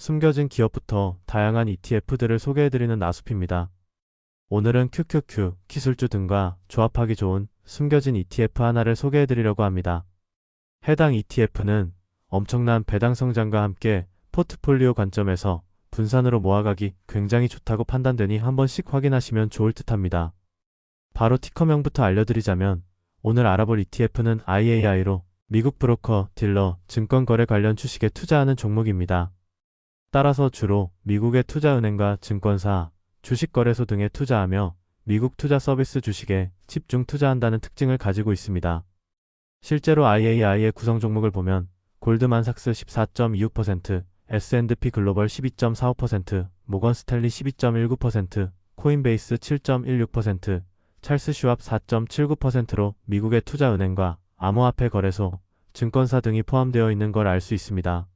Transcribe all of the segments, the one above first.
숨겨진 기업부터 다양한 ETF들을 소개해드리는 나숲입니다. 오늘은 QQQ, 기술주 등과 조합하기 좋은 숨겨진 ETF 하나를 소개해드리려고 합니다. 해당 ETF는 엄청난 배당 성장과 함께 포트폴리오 관점에서 분산으로 모아가기 굉장히 좋다고 판단되니 한 번씩 확인하시면 좋을 듯합니다. 바로 티커명부터 알려드리자면 오늘 알아볼 ETF는 IAI로 미국 브로커, 딜러, 증권거래 관련 주식에 투자하는 종목입니다. 따라서 주로 미국의 투자은행과 증권사, 주식거래소 등에 투자하며 미국 투자 서비스 주식에 집중 투자한다는 특징을 가지고 있습니다. 실제로 IAI의 구성 종목을 보면 골드만삭스 14.26%, S&P 글로벌 12.45%, 모건 스탠리 12.19%, 코인베이스 7.16%, 찰스 슈왑 4.79%로 미국의 투자은행과 암호화폐 거래소, 증권사 등이 포함되어 있는 걸 알 수 있습니다.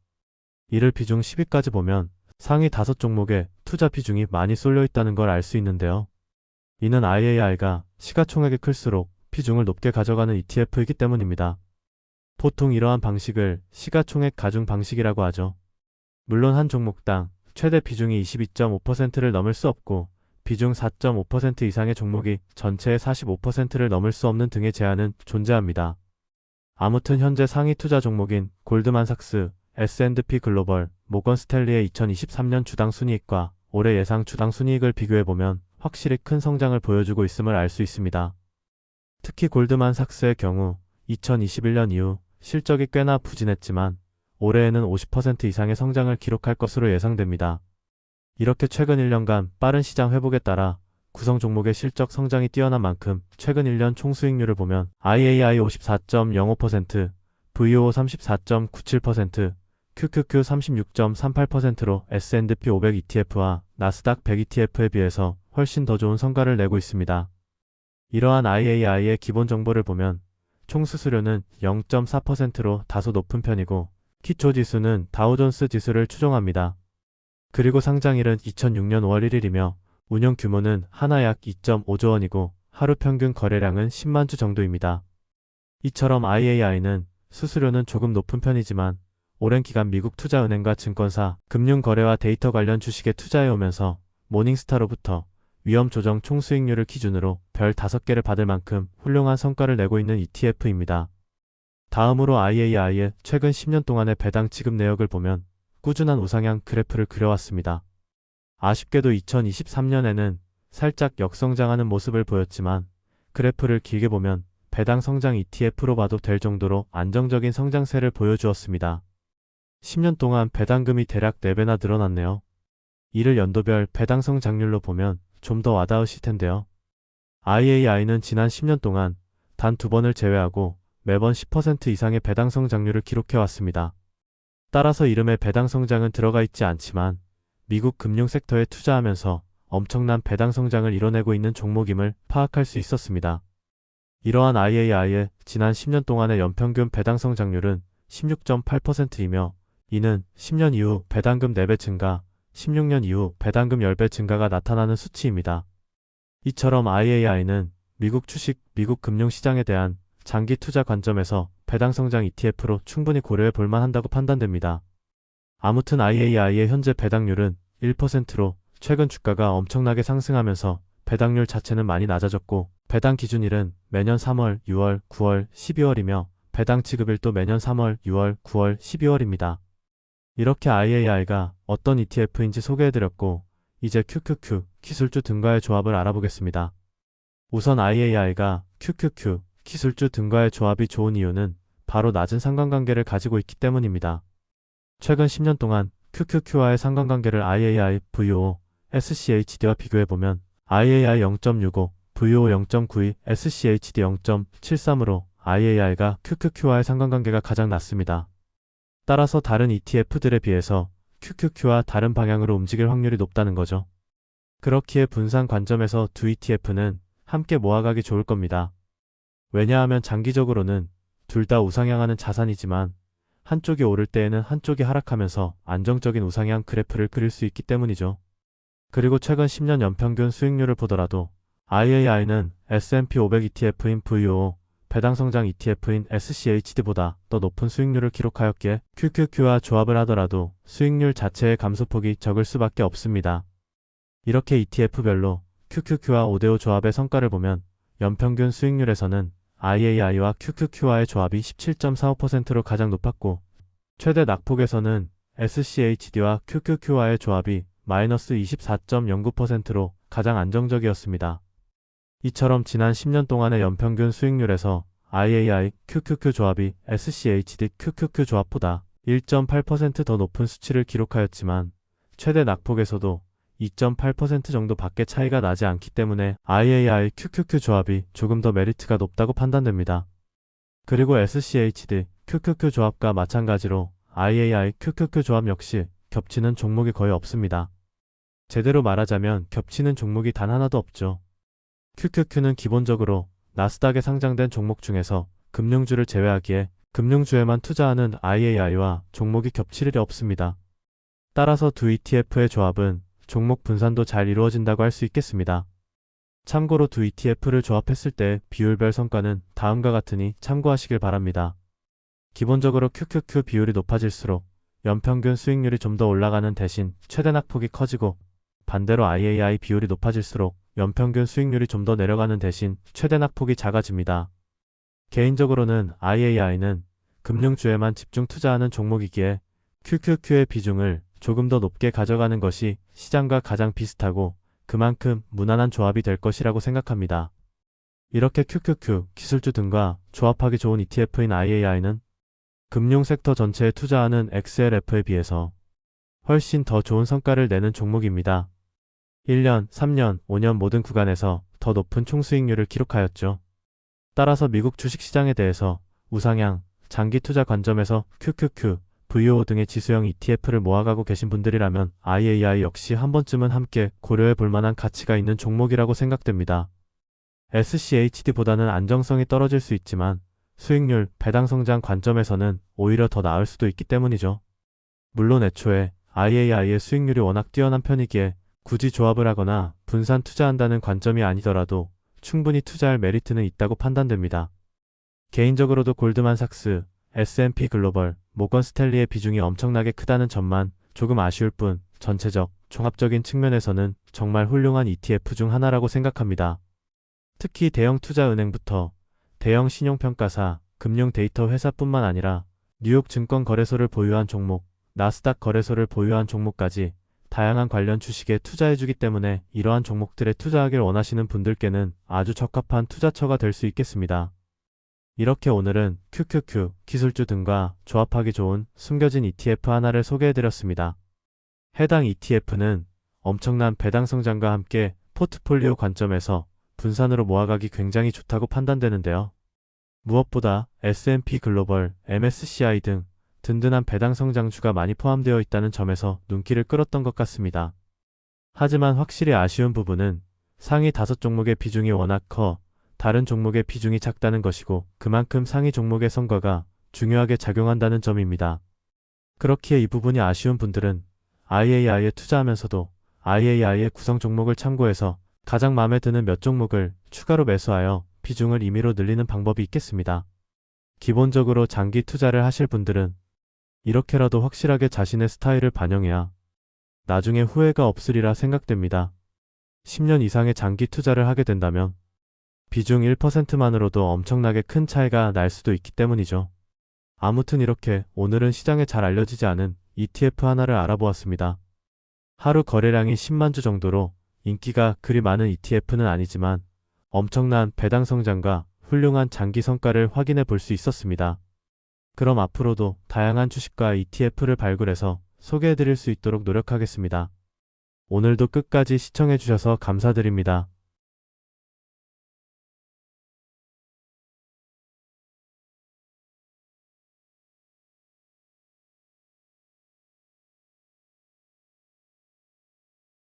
이를 비중 10위까지 보면 상위 5종목에 투자 비중이 많이 쏠려 있다는 걸 알 수 있는데요. 이는 IAI가 시가총액이 클수록 비중을 높게 가져가는 ETF이기 때문입니다. 보통 이러한 방식을 시가총액 가중 방식이라고 하죠. 물론 한 종목당 최대 비중이 22.5%를 넘을 수 없고 비중 4.5% 이상의 종목이 전체의 45%를 넘을 수 없는 등의 제한은 존재합니다. 아무튼 현재 상위 투자 종목인 골드만삭스, S&P 글로벌, 모건 스탠리의 2023년 주당 순이익과 올해 예상 주당 순이익을 비교해보면 확실히 큰 성장을 보여주고 있음을 알 수 있습니다. 특히 골드만삭스의 경우 2021년 이후 실적이 꽤나 부진했지만 올해에는 50% 이상의 성장을 기록할 것으로 예상됩니다. 이렇게 최근 1년간 빠른 시장 회복에 따라 구성 종목의 실적 성장이 뛰어난 만큼 최근 1년 총수익률을 보면 IAI 54.05%, VOO 34.97%, QQQ 36.38%로 S&P 500 ETF와 나스닥 100 ETF에 비해서 훨씬 더 좋은 성과를 내고 있습니다. 이러한 IAI의 기본 정보를 보면 총 수수료는 0.4%로 다소 높은 편이고 기초 지수는 다우존스 지수를 추종합니다. 그리고 상장일은 2006년 5월 1일이며 운용 규모는 하나 약 2.5조 원이고 하루 평균 거래량은 10만 주 정도입니다. 이처럼 IAI는 수수료는 조금 높은 편이지만 오랜 기간 미국 투자은행과 증권사, 금융거래와 데이터 관련 주식에 투자해오면서 모닝스타로부터 위험조정 총수익률을 기준으로 별 5개를 받을 만큼 훌륭한 성과를 내고 있는 ETF입니다. 다음으로 IAI의 최근 10년 동안의 배당 지급 내역을 보면 꾸준한 우상향 그래프를 그려왔습니다. 아쉽게도 2023년에는 살짝 역성장하는 모습을 보였지만 그래프를 길게 보면 배당 성장 ETF로 봐도 될 정도로 안정적인 성장세를 보여주었습니다. 10년 동안 배당금이 대략 4배나 늘어났네요. 이를 연도별 배당 성장률로 보면 좀 더 와닿으실 텐데요. IAI는 지난 10년 동안 단 2번을 제외하고 매번 10% 이상의 배당 성장률을 기록해왔습니다. 따라서 이름에 배당 성장은 들어가 있지 않지만 미국 금융 섹터에 투자하면서 엄청난 배당 성장을 이뤄내고 있는 종목임을 파악할 수 있었습니다. 이러한 IAI의 지난 10년 동안의 연평균 배당 성장률은 16.8%이며 이는 10년 이후 배당금 4배 증가, 16년 이후 배당금 10배 증가가 나타나는 수치입니다. 이처럼 IAI는 미국 주식, 미국 금융시장에 대한 장기 투자 관점에서 배당 성장 ETF로 충분히 고려해 볼 만한다고 판단됩니다. 아무튼 IAI의 현재 배당률은 1%로 최근 주가가 엄청나게 상승하면서 배당률 자체는 많이 낮아졌고 배당 기준일은 매년 3월, 6월, 9월, 12월이며 배당 지급일도 매년 3월, 6월, 9월, 12월입니다. 이렇게 IAI가 어떤 ETF인지 소개해드렸고 이제 QQQ, 기술주 등과의 조합을 알아보겠습니다. 우선 IAI가 QQQ, 기술주 등과의 조합이 좋은 이유는 바로 낮은 상관관계를 가지고 있기 때문입니다. 최근 10년 동안 QQQ와의 상관관계를 IAI, VOO, SCHD와 비교해보면 IAI 0.65, VOO 0.92, SCHD 0.73으로 IAI가 QQQ와의 상관관계가 가장 낮습니다. 따라서 다른 ETF들에 비해서 QQQ와 다른 방향으로 움직일 확률이 높다는 거죠. 그렇기에 분산 관점에서 두 ETF는 함께 모아가기 좋을 겁니다. 왜냐하면 장기적으로는 둘 다 우상향하는 자산이지만 한쪽이 오를 때에는 한쪽이 하락하면서 안정적인 우상향 그래프를 그릴 수 있기 때문이죠. 그리고 최근 10년 연평균 수익률을 보더라도 IAI는 S&P 500 ETF인 VOO, 배당 성장 ETF인 SCHD보다 더 높은 수익률을 기록하였기에 QQQ와 조합을 하더라도 수익률 자체의 감소폭이 적을 수밖에 없습니다. 이렇게 ETF별로 QQQ와 5대5 조합의 성과를 보면 연평균 수익률에서는 IAI와 QQQ와의 조합이 17.45%로 가장 높았고, 최대 낙폭에서는 SCHD와 QQQ와의 조합이 마이너스 24.09%로 가장 안정적이었습니다. 이처럼 지난 10년 동안의 연평균 수익률에서 IAI QQQ 조합이 SCHD QQQ 조합보다 1.8% 더 높은 수치를 기록하였지만, 최대 낙폭에서도 2.8% 정도 밖에 차이가 나지 않기 때문에 IAI QQQ 조합이 조금 더 메리트가 높다고 판단됩니다. 그리고 SCHD QQQ 조합과 마찬가지로 IAI QQQ 조합 역시 겹치는 종목이 거의 없습니다. 제대로 말하자면 겹치는 종목이 단 하나도 없죠. QQQ는 기본적으로 나스닥에 상장된 종목 중에서 금융주를 제외하기에 금융주에만 투자하는 IAI와 종목이 겹칠 일이 없습니다. 따라서 두 ETF의 조합은 종목 분산도 잘 이루어진다고 할 수 있겠습니다. 참고로 두 ETF를 조합했을 때 비율별 성과는 다음과 같으니 참고하시길 바랍니다. 기본적으로 QQQ 비율이 높아질수록 연평균 수익률이 좀 더 올라가는 대신 최대 낙폭이 커지고, 반대로 IAI 비율이 높아질수록 연평균 수익률이 좀 더 내려가는 대신 최대 낙폭이 작아집니다. 개인적으로는 IAI는 금융주에만 집중 투자하는 종목이기에 QQQ의 비중을 조금 더 높게 가져가는 것이 시장과 가장 비슷하고 그만큼 무난한 조합이 될 것이라고 생각합니다. 이렇게 QQQ, 기술주 등과 조합하기 좋은 ETF인 IAI는 금융 섹터 전체에 투자하는 XLF에 비해서 훨씬 더 좋은 성과를 내는 종목입니다. 1년, 3년, 5년 모든 구간에서 더 높은 총수익률을 기록하였죠. 따라서 미국 주식시장에 대해서 우상향, 장기 투자 관점에서 QQQ, VO 등의 지수형 ETF를 모아가고 계신 분들이라면 IAI 역시 한 번쯤은 함께 고려해 볼 만한 가치가 있는 종목이라고 생각됩니다. SCHD보다는 안정성이 떨어질 수 있지만 수익률, 배당 성장 관점에서는 오히려 더 나을 수도 있기 때문이죠. 물론 애초에 IAI의 수익률이 워낙 뛰어난 편이기에 굳이 조합을 하거나 분산 투자한다는 관점이 아니더라도 충분히 투자할 메리트는 있다고 판단됩니다. 개인적으로도 골드만삭스, S&P 글로벌, 모건 스탠리의 비중이 엄청나게 크다는 점만 조금 아쉬울 뿐 전체적, 종합적인 측면에서는 정말 훌륭한 ETF 중 하나라고 생각합니다. 특히 대형 투자은행부터 대형 신용평가사, 금융 데이터 회사뿐만 아니라 뉴욕 증권거래소를 보유한 종목, 나스닥 거래소를 보유한 종목까지 다양한 관련 주식에 투자해주기 때문에 이러한 종목들에 투자하길 원하시는 분들께는 아주 적합한 투자처가 될 수 있겠습니다. 이렇게 오늘은 QQQ, 기술주 등과 조합하기 좋은 숨겨진 ETF 하나를 소개해드렸습니다. 해당 ETF는 엄청난 배당 성장과 함께 포트폴리오 관점에서 분산으로 모아가기 굉장히 좋다고 판단되는데요. 무엇보다 S&P 글로벌, MSCI 등 든든한 배당 성장주가 많이 포함되어 있다는 점에서 눈길을 끌었던 것 같습니다. 하지만 확실히 아쉬운 부분은 상위 5종목의 비중이 워낙 커 다른 종목의 비중이 작다는 것이고, 그만큼 상위 종목의 성과가 중요하게 작용한다는 점입니다. 그렇기에 이 부분이 아쉬운 분들은 IAI에 투자하면서도 IAI의 구성 종목을 참고해서 가장 마음에 드는 몇 종목을 추가로 매수하여 비중을 임의로 늘리는 방법이 있겠습니다. 기본적으로 장기 투자를 하실 분들은 이렇게라도 확실하게 자신의 스타일을 반영해야 나중에 후회가 없으리라 생각됩니다. 10년 이상의 장기 투자를 하게 된다면 비중 1%만으로도 엄청나게 큰 차이가 날 수도 있기 때문이죠. 아무튼 이렇게 오늘은 시장에 잘 알려지지 않은 ETF 하나를 알아보았습니다. 하루 거래량이 10만 주 정도로 인기가 그리 많은 ETF는 아니지만 엄청난 배당 성장과 훌륭한 장기 성과를 확인해 볼 수 있었습니다. 그럼 앞으로도 다양한 주식과 ETF를 발굴해서 소개해 드릴 수 있도록 노력하겠습니다. 오늘도 끝까지 시청해 주셔서 감사드립니다.